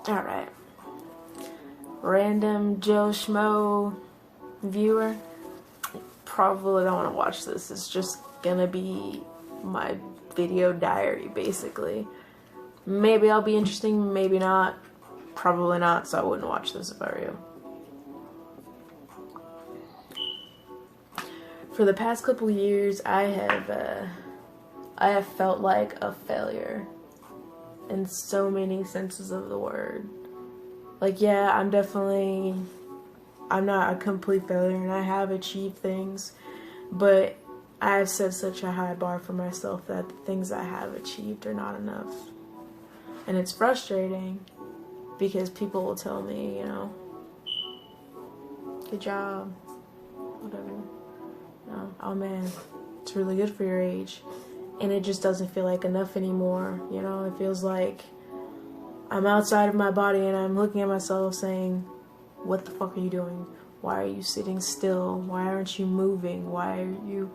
Alright. Random Joe Schmo viewer. Probably don't want to watch this. It's just gonna be my video diary, basically. Maybe I'll be interesting, maybe not. Probably not, so I wouldn't watch this if I were you. For the past couple years, I have felt like a failure in so many senses of the word. Like, yeah, I'm not a complete failure and I have achieved things, but I've set such a high bar for myself that the things I have achieved are not enough. And it's frustrating because people will tell me, good job, whatever. Oh man, it's really good for your age. And it just doesn't feel like enough anymore. It feels like I'm outside of my body and I'm looking at myself saying, what the fuck are you doing? Why are you sitting still? Why aren't you moving? Why are you...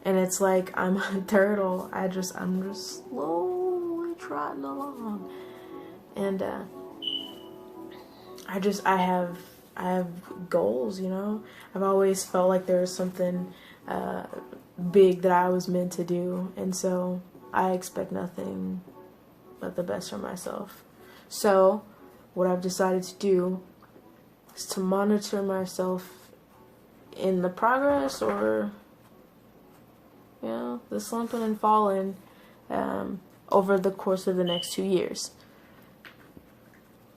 And it's like I'm a turtle. I'm just slowly trotting along. And I have goals, I've always felt like there was something big that I was meant to do, and so I expect nothing but the best for myself. So what I've decided to do is to monitor myself in the progress, or the slumping and falling over the course of the next 2 years.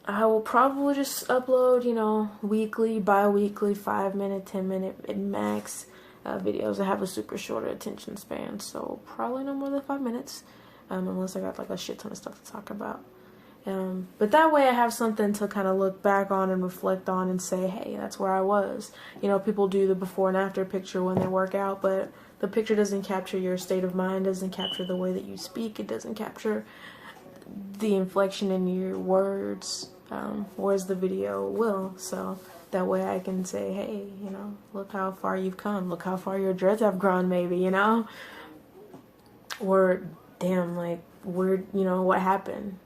I will probably just upload, weekly, bi-weekly, 5-minute, 10-minute max videos. I have a super short attention span, so probably no more than 5 minutes, unless I got like a shit ton of stuff to talk about. But that way I have something to kind of look back on and reflect on and say, hey, that's where I was. People do the before and after picture when they work out, but the picture doesn't capture your state of mind, doesn't capture the way that you speak, it doesn't capture the inflection in your words, whereas the video will. So that way I can say, hey, look how far you've come, look how far your dreads have grown, maybe, or damn, like, where, what happened.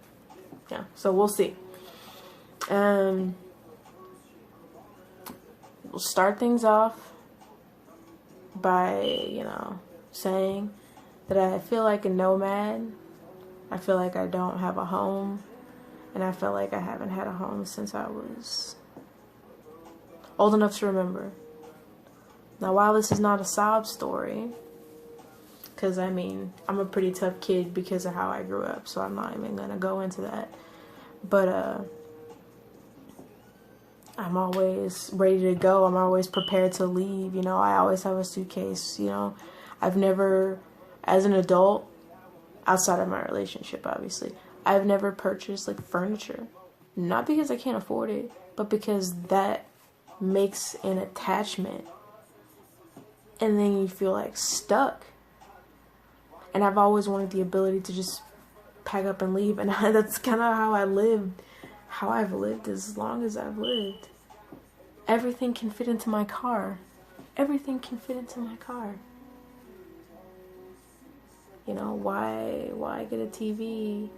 Yeah, so we'll see. We'll start things off by, saying that I feel like a nomad. I feel like I don't have a home, and I feel like I haven't had a home since I was old enough to remember. Now, while this is not a sob story, because I'm a pretty tough kid because of how I grew up, so I'm not even gonna go into that. But I'm always ready to go. I'm always prepared to leave. I always have a suitcase. I've never, as an adult, outside of my relationship, obviously, I've never purchased like furniture. Not because I can't afford it, but because that makes an attachment, and then you feel like stuck. And I've always wanted the ability to just pack up and leave, and that's kind of how I've lived as long as I've lived. Everything can fit into my car. Everything can fit into my car. Why get a TV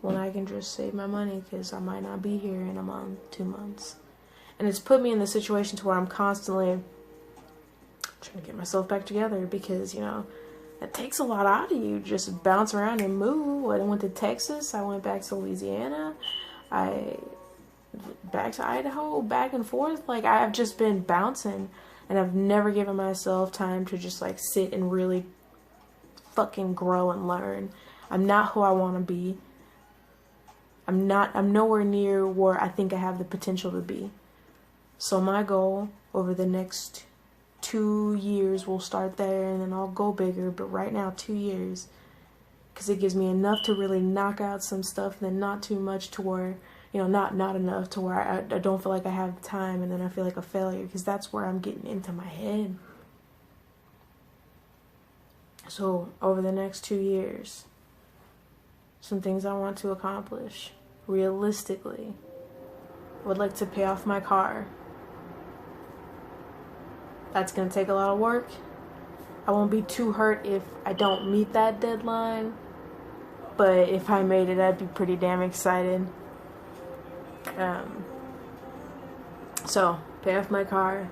when I can just save my money, because I might not be here in a month, 2 months. And it's put me in the situation to where I'm constantly trying to get myself back together, because, it takes a lot out of you, just bounce around and move. I went to Texas, I went back to Louisiana, back to Idaho, back and forth. Like, I've just been bouncing, and I've never given myself time to just like sit and really fucking grow and learn. I'm not who I want to be. I'm nowhere near where I think I have the potential to be. So my goal over the next 2 years, we'll start there and then I'll go bigger, but right now 2 years, because it gives me enough to really knock out some stuff, and then not too much to where, not enough to where I don't feel like I have the time, and then I feel like a failure, because that's where I'm getting into my head. So over the next 2 years, some things I want to accomplish realistically. I would like to pay off my car. That's going to take a lot of work. I won't be too hurt if I don't meet that deadline, but if I made it, I'd be pretty damn excited. So pay off my car,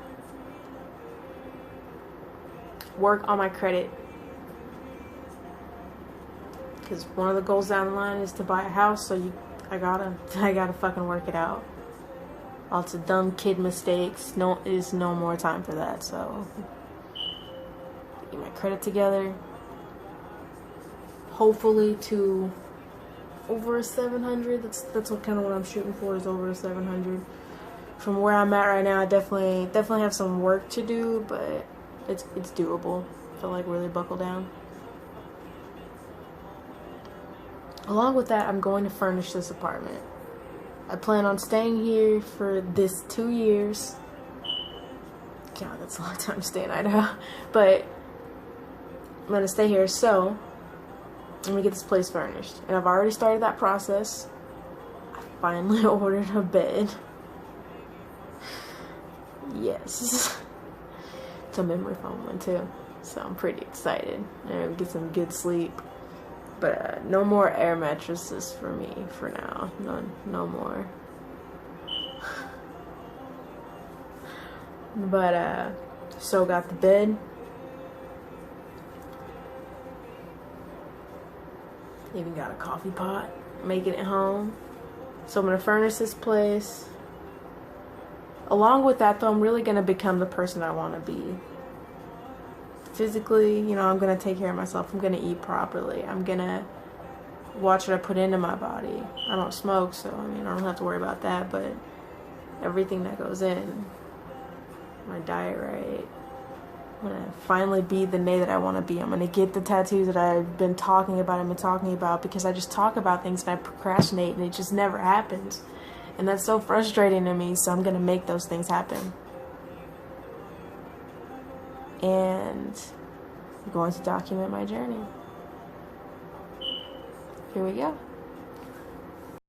work on my credit, because one of the goals down the line is to buy a house. So I gotta fucking work it out. Lots of dumb kid mistakes. Is no more time for that. So get my credit together. Hopefully to over 700. That's what kind of what I'm shooting for, is over 700. From where I'm at right now, I definitely have some work to do, but it's doable. I feel like really buckle down. Along with that, I'm going to furnish this apartment. I plan on staying here for this 2 years. God, that's a long time to stay in Idaho. But I'm gonna stay here, so I'm gonna get this place furnished. And I've already started that process. I finally ordered a bed. Yes. It's a memory foam one too. So I'm pretty excited. I'm gonna get some good sleep. But no more air mattresses for me for now. No more. But so got the bed. Even got a coffee pot. Making it home. So I'm gonna furnish this place. Along with that, though, I'm really gonna become the person I want to be. Physically, you know, I'm gonna take care of myself. I'm gonna eat properly. I'm gonna watch what I put into my body. I don't smoke, so I mean, I don't have to worry about that. But everything that goes in, my diet right. I'm gonna finally be the Nay that I want to be. I'm gonna get the tattoos that I've been talking about, because I just talk about things and I procrastinate and it just never happens. And that's so frustrating to me, so I'm gonna make those things happen. And I'm going to document my journey. Here we go.